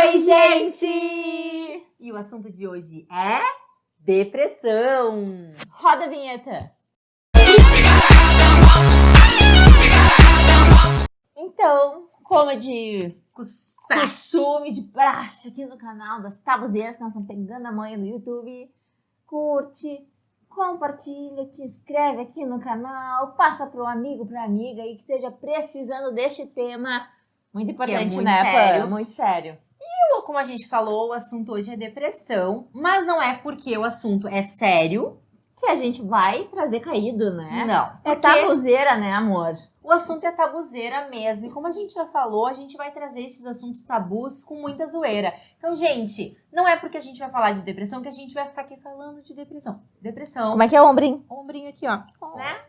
Oi, gente! E o assunto de hoje é depressão. Roda a vinheta. Então, como de costume, de praxe aqui no canal das Tabuzeiras, que nós estamos pegando a manha do YouTube, curte, compartilha, te inscreve aqui no canal, passa para um amigo, para amiga aí que esteja precisando deste tema muito importante, muito né, sério. Pã? Muito sério. Como a gente falou, o assunto hoje é depressão, mas não é porque o assunto é sério Que a gente vai trazer caído, né? Não. É Porque tabuzeira, né, amor? o assunto é tabuzeira mesmo. E como a gente já falou, a gente vai trazer esses assuntos tabus com muita zoeira. Então, gente, não é porque a gente vai falar de depressão que a gente vai ficar aqui falando de depressão. Depressão. Como é que é o ombrinho? Ombrinho aqui, ó. Né?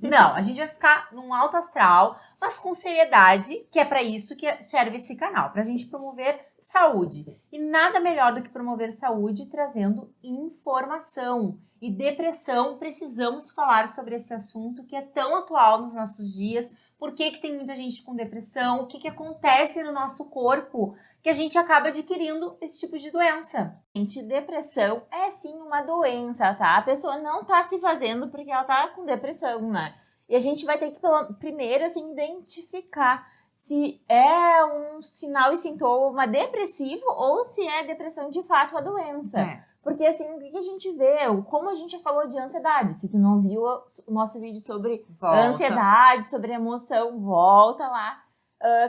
Não. A gente vai ficar num alto astral, mas com seriedade, que é pra isso que serve esse canal, pra gente promover saúde. E nada melhor do que promover saúde trazendo informação. E depressão, precisamos falar sobre esse assunto que é tão atual nos nossos dias. Por que tem muita gente com depressão? O que acontece no nosso corpo que a gente acaba adquirindo esse tipo de doença? Gente, depressão é sim uma doença, tá? A pessoa não tá se fazendo porque ela tá com depressão, né? E a gente vai ter que, primeiro, assim, identificar se é um sinal e sintoma depressivo ou se é depressão de fato a doença. Porque, assim, o que a gente vê, como a gente já falou de ansiedade, se tu não viu o nosso vídeo sobre ansiedade, sobre emoção, volta lá,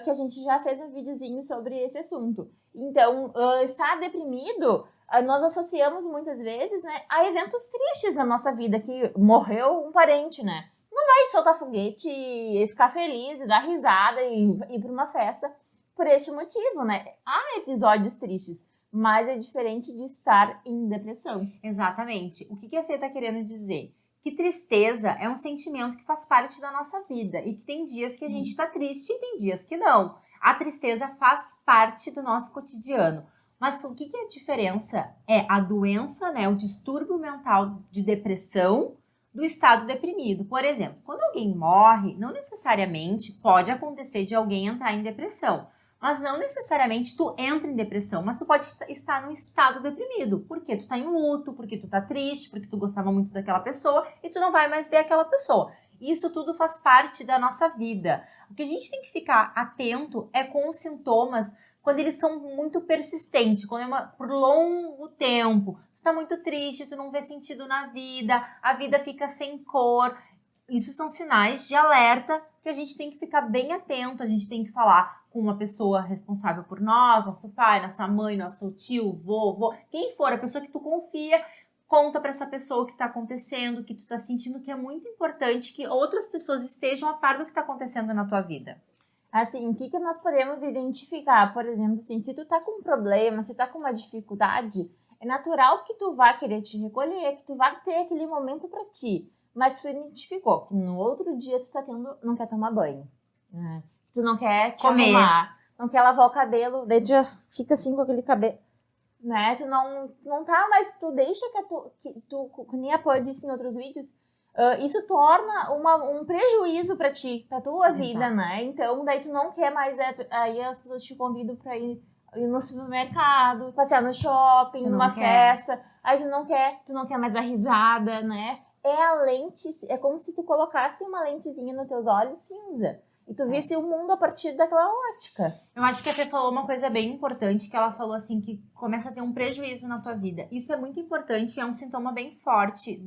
que a gente já fez um videozinho sobre esse assunto. Então, estar deprimido, nós associamos muitas vezes, né, a eventos tristes na nossa vida, que morreu um parente, né? Não vai soltar foguete e ficar feliz e dar risada e ir para uma festa por este motivo, né? Há episódios tristes, mas é diferente de estar em depressão. Exatamente. O que a Fê tá querendo dizer? Que tristeza é um sentimento que faz parte da nossa vida e que tem dias que a gente tá triste e tem dias que não. A tristeza faz parte do nosso cotidiano. Mas o que é a diferença? É a doença, né, o distúrbio mental de depressão do estado deprimido. Por exemplo, quando alguém morre, não necessariamente pode acontecer de alguém entrar em depressão. Mas não necessariamente tu entra em depressão, mas tu pode estar num estado deprimido. Porque tu tá em luto, porque tu tá triste, porque tu gostava muito daquela pessoa e tu não vai mais ver aquela pessoa. Isso tudo faz parte da nossa vida. O que a gente tem que ficar atento é com os sintomas quando eles são muito persistentes, quando é por longo tempo. Tu tá muito triste, tu não vê sentido na vida, a vida fica sem cor. Isso são sinais de alerta que a gente tem que ficar bem atento, a gente tem que falar com uma pessoa responsável por nós, nosso pai, nossa mãe, nosso tio, vovô, quem for, a pessoa que tu confia, conta para essa pessoa o que tá acontecendo, o que tu tá sentindo, que é muito importante que outras pessoas estejam a par do que tá acontecendo na tua vida. Assim, o que nós podemos identificar? Por exemplo, assim, se tu tá com um problema, se tu tá com uma dificuldade, é natural que tu vá querer te recolher, que tu vá ter aquele momento para ti. Mas tu identificou que no outro dia tu tá não quer tomar banho, né? Tu não quer te arrumar, não quer lavar o cabelo, daí tu já fica assim com aquele cabelo, né? Tu não tá, mas tu deixa que tu nem a Pô disse em outros vídeos, isso torna um prejuízo pra ti, pra tua vida, né? Então, daí tu não quer mais, aí as pessoas te convidam pra ir no supermercado, passear no shopping, numa festa, aí tu não quer mais a risada, né? É a lente, é como se tu colocasse uma lentezinha nos teus olhos cinza. E tu visse o mundo a partir daquela ótica. Eu acho que a Fê falou uma coisa bem importante, que ela falou assim, que começa a ter um prejuízo na tua vida. Isso é muito importante, é um sintoma bem forte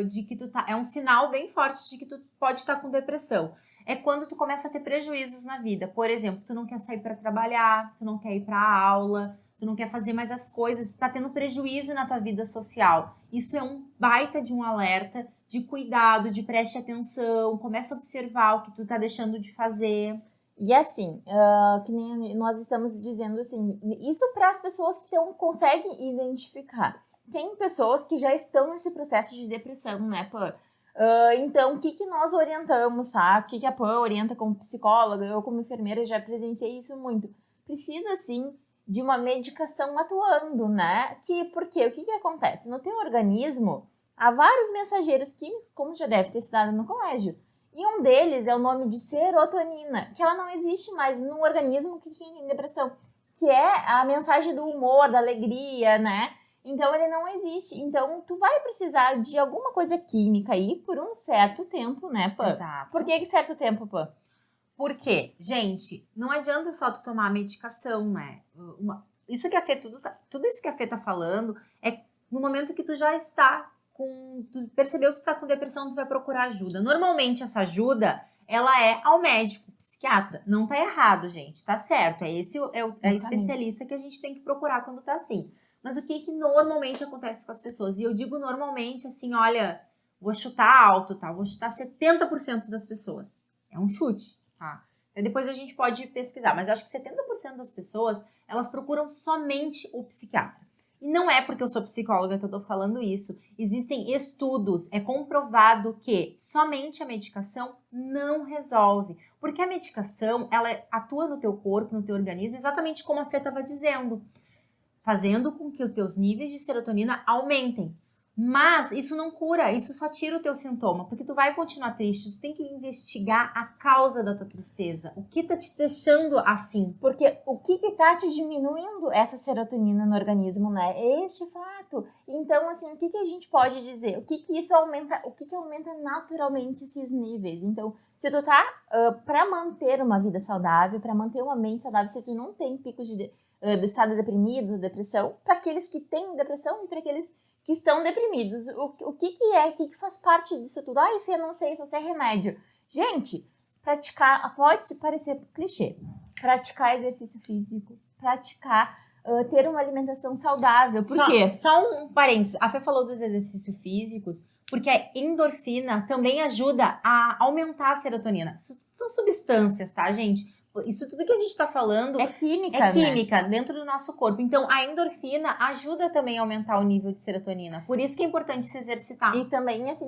de que tu tá, é um sinal bem forte de que tu pode estar com depressão. É quando tu começa a ter prejuízos na vida. Por exemplo, tu não quer sair para trabalhar, tu não quer ir para aula, tu não quer fazer mais as coisas, tu tá tendo prejuízo na tua vida social. Isso é um baita de um alerta de cuidado, de preste atenção, começa a observar o que tu tá deixando de fazer. E assim, que nem nós estamos dizendo assim, isso para as pessoas que conseguem identificar. Tem pessoas que já estão nesse processo de depressão, né, Pã? Então, o que nós orientamos, tá? O que a Pã orienta como psicóloga, eu como enfermeira já presenciei isso muito. Precisa, sim, de uma medicação atuando, né? Porque o que acontece? No teu organismo, há vários mensageiros químicos, como já deve ter estudado no colégio. E um deles é o nome de serotonina, que ela não existe mais no organismo que tem depressão. que é a mensagem do humor, da alegria, né? Então, ele não existe. Então, tu vai precisar de alguma coisa química aí por um certo tempo, né, Pã? Exato. Por que certo tempo, Pã? Por quê? Gente, não adianta só tu tomar a medicação, né? Isso que a Fê, tudo isso que a Fê tá falando é no momento que tu já está tu percebeu que tu tá com depressão, tu vai procurar ajuda. Normalmente essa ajuda, ela é ao médico, psiquiatra. Não tá errado, gente, tá certo. É especialista que a gente tem que procurar quando tá assim. Mas o que normalmente acontece com as pessoas? E eu digo normalmente assim, olha, vou chutar alto, tá? Vou chutar 70% das pessoas. É um chute, tá? E depois a gente pode pesquisar, mas eu acho que 70% das pessoas, elas procuram somente o psiquiatra. E não é porque eu sou psicóloga que eu tô falando isso. Existem estudos, é comprovado que somente a medicação não resolve. Porque a medicação, ela atua no teu corpo, no teu organismo, exatamente como a Fê estava dizendo, fazendo com que os teus níveis de serotonina aumentem. Mas isso não cura, isso só tira o teu sintoma, porque tu vai continuar triste, tu tem que investigar a causa da tua tristeza, o que tá te deixando assim. Porque o que tá te diminuindo essa serotonina no organismo, né? É este fato. Então, assim, o que a gente pode dizer? O que isso aumenta, o que aumenta naturalmente esses níveis? Então, se tu tá para manter uma vida saudável, para manter uma mente saudável, se tu não tem picos de estado deprimido, ou depressão, para aqueles que têm depressão e para aqueles que estão deprimidos. O que faz parte disso tudo? Ai, Fê, não sei, só sei remédio. Gente, praticar, pode parecer clichê, praticar exercício físico, praticar, ter uma alimentação saudável. Por quê? Só um parênteses. A Fê falou dos exercícios físicos, porque a endorfina também ajuda a aumentar a serotonina. São substâncias, tá, gente? Isso tudo que a gente tá falando é química, né? Dentro do nosso corpo. Então, a endorfina ajuda também a aumentar o nível de serotonina. Por isso que é importante se exercitar. E também, assim,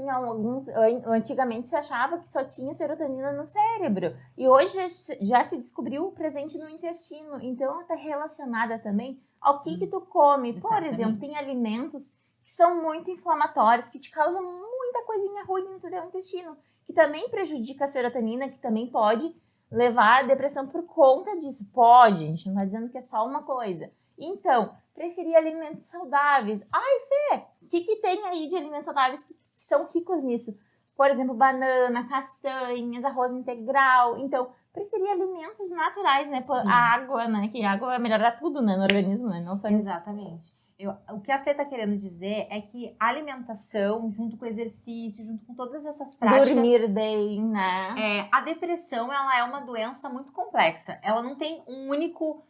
antigamente se achava que só tinha serotonina no cérebro. E hoje já se descobriu presente no intestino. Então, ela está relacionada também ao que tu come. Exatamente. Por exemplo, tem alimentos que são muito inflamatórios, que te causam muita coisinha ruim no teu intestino, que também prejudica a serotonina, que também pode levar a depressão por conta disso. Pode, a gente não está dizendo que é só uma coisa. Então, preferir alimentos saudáveis. Ai, Fê, o que tem aí de alimentos saudáveis que são ricos nisso? Por exemplo, banana, castanhas, arroz integral. Então, preferir alimentos naturais, né? A água, né? Que a água melhora tudo, né? No organismo, né? Não só nisso. Exatamente. O que a Fê tá querendo dizer é que a alimentação, junto com o exercício, junto com todas essas práticas... Dormir bem, né? A depressão, ela é uma doença muito complexa. Ela não tem um único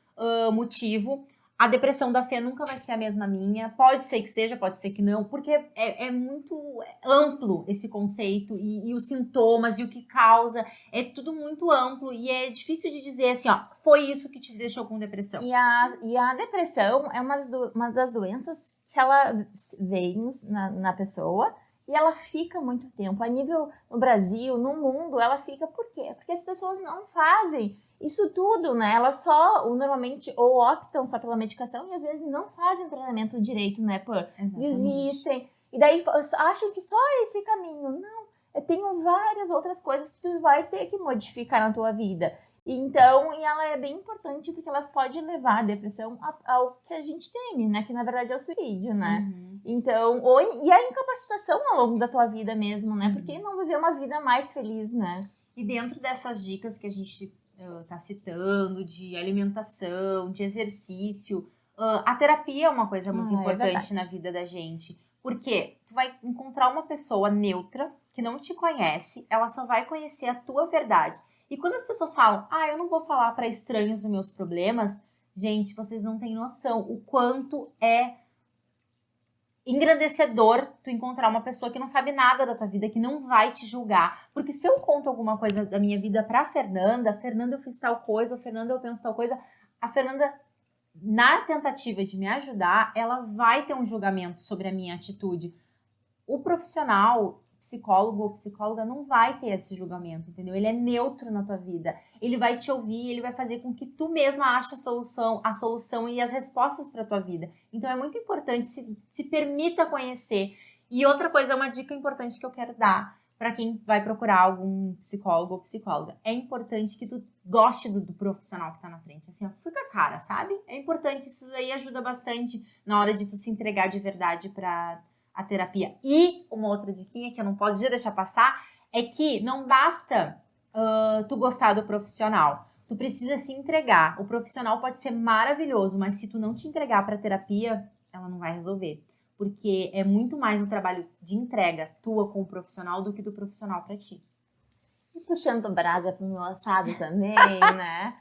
motivo. A depressão da Fê nunca vai ser a mesma minha. Pode ser que seja, pode ser que não, porque é muito amplo esse conceito e os sintomas e o que causa. É tudo muito amplo e é difícil de dizer assim, ó, foi isso que te deixou com depressão. E a depressão é uma das doenças que ela vem na pessoa e ela fica muito tempo. A nível no Brasil, no mundo, ela fica por quê? Porque as pessoas não fazem isso tudo, né? Elas só, normalmente, ou optam só pela medicação e às vezes não fazem o tratamento direito, né? Desistem. E daí acham que só esse caminho. Não, tem várias outras coisas que tu vai ter que modificar na tua vida. Então, e ela é bem importante porque elas podem levar a depressão ao que a gente teme, né? Que na verdade é o suicídio, né? Uhum. Então, e a incapacitação ao longo da tua vida mesmo, né? Porque não viver uma vida mais feliz, né? E dentro dessas dicas que a gente tá citando, de alimentação, de exercício, a terapia é uma coisa muito importante na vida da gente. Porque tu vai encontrar uma pessoa neutra, que não te conhece, ela só vai conhecer a tua verdade. E quando as pessoas falam, eu não vou falar para estranhos dos meus problemas, gente, vocês não têm noção o quanto é engrandecedor tu encontrar uma pessoa que não sabe nada da tua vida, que não vai te julgar. Porque se eu conto alguma coisa da minha vida pra Fernanda, eu fiz tal coisa, Fernanda, eu penso tal coisa, a Fernanda, na tentativa de me ajudar, ela vai ter um julgamento sobre a minha atitude. O profissional, psicólogo ou psicóloga, não vai ter esse julgamento, entendeu? Ele é neutro na tua vida. Ele vai te ouvir, ele vai fazer com que tu mesma ache a solução e as respostas para tua vida. Então é muito importante, se permita conhecer. E outra coisa, uma dica importante que eu quero dar. para quem vai procurar algum psicólogo ou psicóloga. É importante que tu goste do profissional que tá na frente, assim, ó, fica a cara, sabe? É importante, isso aí ajuda bastante na hora de tu se entregar de verdade para a terapia. E uma outra diquinha que eu não podia deixar passar é que não basta tu gostar do profissional. Tu precisa se entregar. O profissional pode ser maravilhoso, mas se tu não te entregar para terapia, ela não vai resolver. Porque é muito mais o trabalho de entrega tua com o profissional do que do profissional para ti. E puxando brasa pro meu assado também, né?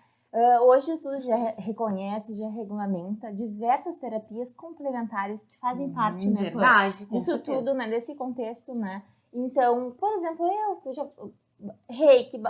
Hoje o SUS já reconhece, já regulamenta diversas terapias complementares que fazem parte, né, verdade, disso tudo, né, desse contexto, né? Então, por exemplo, eu já reiki,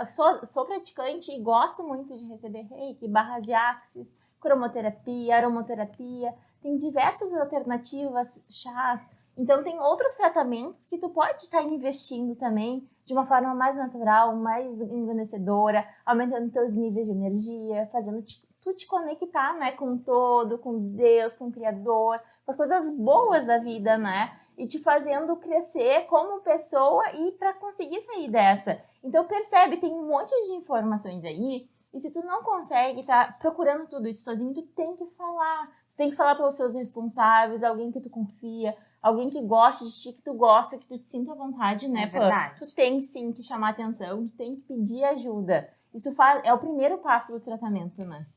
sou praticante e gosto muito de receber reiki, barras de axis, cromoterapia, aromoterapia, tem diversas alternativas, chás. Então, tem outros tratamentos que tu pode estar investindo também de uma forma mais natural, mais engrandecedora, aumentando teus níveis de energia, fazendo tu te conectar, né, com o todo, com Deus, com o Criador, com as coisas boas da vida, né? E te fazendo crescer como pessoa e para conseguir sair dessa. Então, percebe, tem um monte de informações aí, e se tu não consegue estar procurando tudo isso sozinho, tu tem que falar. Tu tem que falar pelos seus responsáveis, alguém que tu confia, alguém que goste de ti, que tu gosta, que tu te sinta à vontade, né? É verdade. Tu tem sim que chamar atenção, tu tem que pedir ajuda. Isso é o primeiro passo do tratamento, né?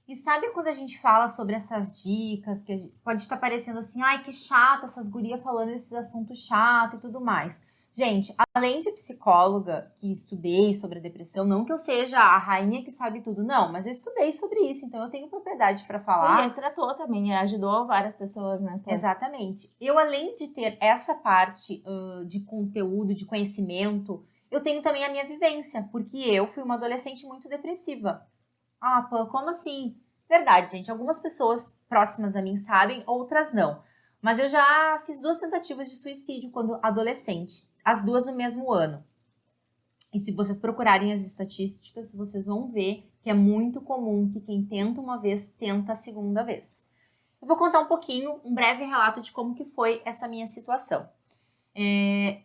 E sabe quando a gente fala sobre essas dicas, que pode estar parecendo assim, ai, que chato essas gurias falando esses assuntos chatos e tudo mais. Gente, além de psicóloga que estudei sobre a depressão, não que eu seja a rainha que sabe tudo, não, mas eu estudei sobre isso, então eu tenho propriedade para falar. E tratou também, ajudou várias pessoas, né? Exatamente. Eu, além de ter essa parte de conteúdo, de conhecimento, eu tenho também a minha vivência, porque eu fui uma adolescente muito depressiva. Ah, Pã, como assim? Verdade, gente. Algumas pessoas próximas a mim sabem, outras não. Mas eu já fiz 2 tentativas de suicídio quando adolescente. As 2 no mesmo ano. E se vocês procurarem as estatísticas, vocês vão ver que é muito comum que quem tenta uma vez, tenta a segunda vez. Eu vou contar um pouquinho, um breve relato de como que foi essa minha situação.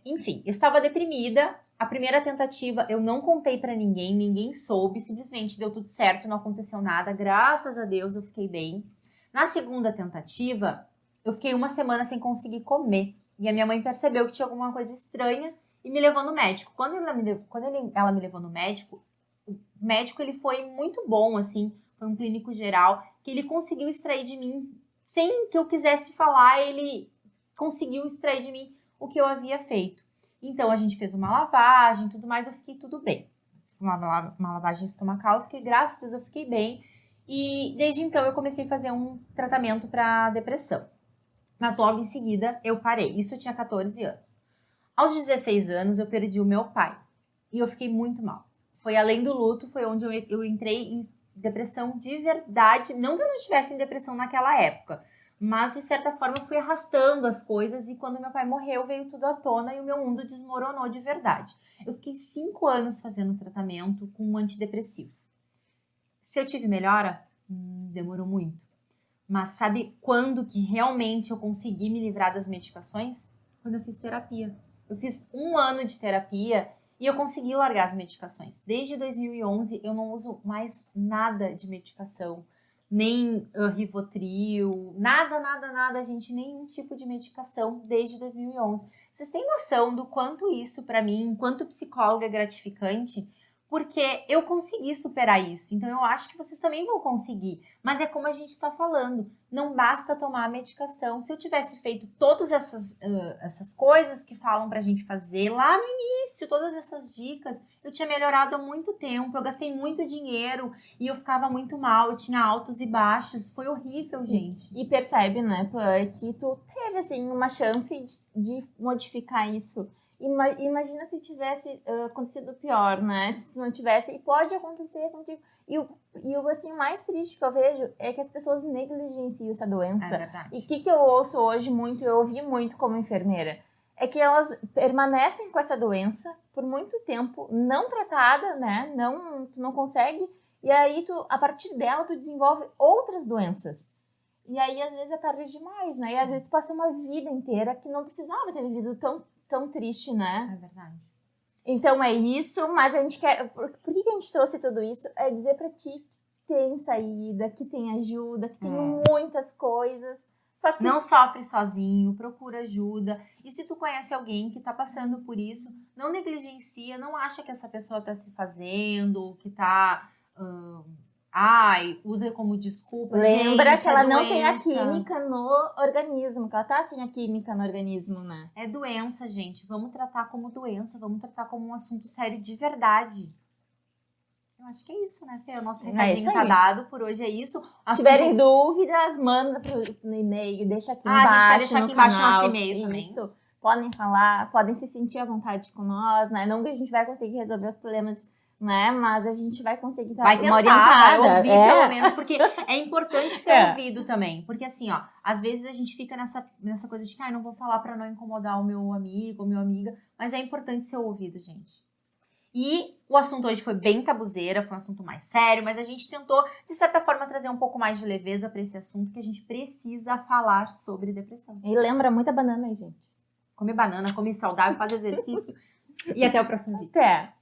Enfim, eu estava deprimida. A primeira tentativa eu não contei pra ninguém, ninguém soube, simplesmente deu tudo certo, não aconteceu nada, graças a Deus eu fiquei bem. Na segunda tentativa, eu fiquei 1 semana sem conseguir comer e a minha mãe percebeu que tinha alguma coisa estranha e me levou no médico. Quando ela me levou no médico, o médico ele foi muito bom, assim, foi um clínico geral, que ele conseguiu extrair de mim, sem que eu quisesse falar, ele conseguiu extrair de mim o que eu havia feito. Então, a gente fez uma lavagem, tudo mais, eu fiquei tudo bem. Uma lavagem estomacal, graças a Deus, eu fiquei bem. E desde então, eu comecei a fazer um tratamento para depressão. Mas logo em seguida, eu parei. Isso eu tinha 14 anos. Aos 16 anos, eu perdi o meu pai. E eu fiquei muito mal. Foi além do luto, foi onde eu entrei em depressão de verdade. Não que eu não estivesse em depressão naquela época, mas, de certa forma, eu fui arrastando as coisas e quando meu pai morreu, veio tudo à tona e o meu mundo desmoronou de verdade. Eu fiquei 5 anos fazendo tratamento com um antidepressivo. Se eu tive melhora? Demorou muito. Mas sabe quando que realmente eu consegui me livrar das medicações? Quando eu fiz terapia. Eu fiz 1 ano de terapia e eu consegui largar as medicações. Desde 2011, eu não uso mais nada de medicação. Nem Rivotril, nada, gente, nenhum tipo de medicação desde 2011. Vocês têm noção do quanto isso, para mim, enquanto psicóloga, é gratificante? Porque eu consegui superar isso, então eu acho que vocês também vão conseguir. Mas é como a gente está falando, não basta tomar a medicação. Se eu tivesse feito todas essas coisas que falam pra gente fazer lá no início, todas essas dicas, eu tinha melhorado há muito tempo, eu gastei muito dinheiro e eu ficava muito mal, eu tinha altos e baixos, foi horrível, gente. E percebe, né, que tu teve, assim, uma chance de modificar isso. Imagina se tivesse acontecido pior, né? Se tu não tivesse, e pode acontecer contigo. E o assim, mais triste que eu vejo é que as pessoas negligenciam essa doença. É verdade. E o que eu ouço hoje muito, eu ouvi muito como enfermeira, é que elas permanecem com essa doença por muito tempo, não tratada, né? Tu não consegue, e aí a partir dela tu desenvolve outras doenças. E aí, às vezes, é tarde demais, né? E às vezes tu passa uma vida inteira que não precisava ter vivido tão triste, né? É verdade. Então é isso, mas a gente quer... Por que a gente trouxe tudo isso? É dizer pra ti que tem saída, que tem ajuda, que tem muitas coisas. Só que não sofre sozinho, procura ajuda. E se tu conhece alguém que tá passando por isso, não negligencia, não acha que essa pessoa tá se fazendo, que tá... usa como desculpa. lembra Gente, que ela é não tem a doença. química no organismo, que ela tá sem a química no organismo, né? É doença, gente. Vamos tratar como doença, vamos tratar como um assunto sério de verdade. Eu acho que é isso, né, Fê? O nosso recadinho isso tá aí. dado, por hoje é isso. Se tiverem dúvidas, manda no e-mail, deixa aqui embaixo. A gente vai deixar aqui embaixo o canal. nosso e-mail também. Isso. Podem falar, podem se sentir à vontade com nós, né? Não que a gente vai conseguir resolver os problemas, né? Mas a gente vai conseguir dar Vai uma tentar, orientada. vai ouvir pelo menos, porque é importante ser ouvido também. Porque assim, ó, às vezes a gente fica nessa coisa de que não vou falar pra não incomodar o meu amigo ou minha amiga, mas é importante ser ouvido, gente. E o assunto hoje foi bem tabuzeira, foi um assunto mais sério, mas a gente tentou, de certa forma, trazer um pouco mais de leveza pra esse assunto, que a gente precisa falar sobre depressão. E lembra muita banana aí, gente. Come banana, come saudável, faz exercício e até o próximo vídeo. Até!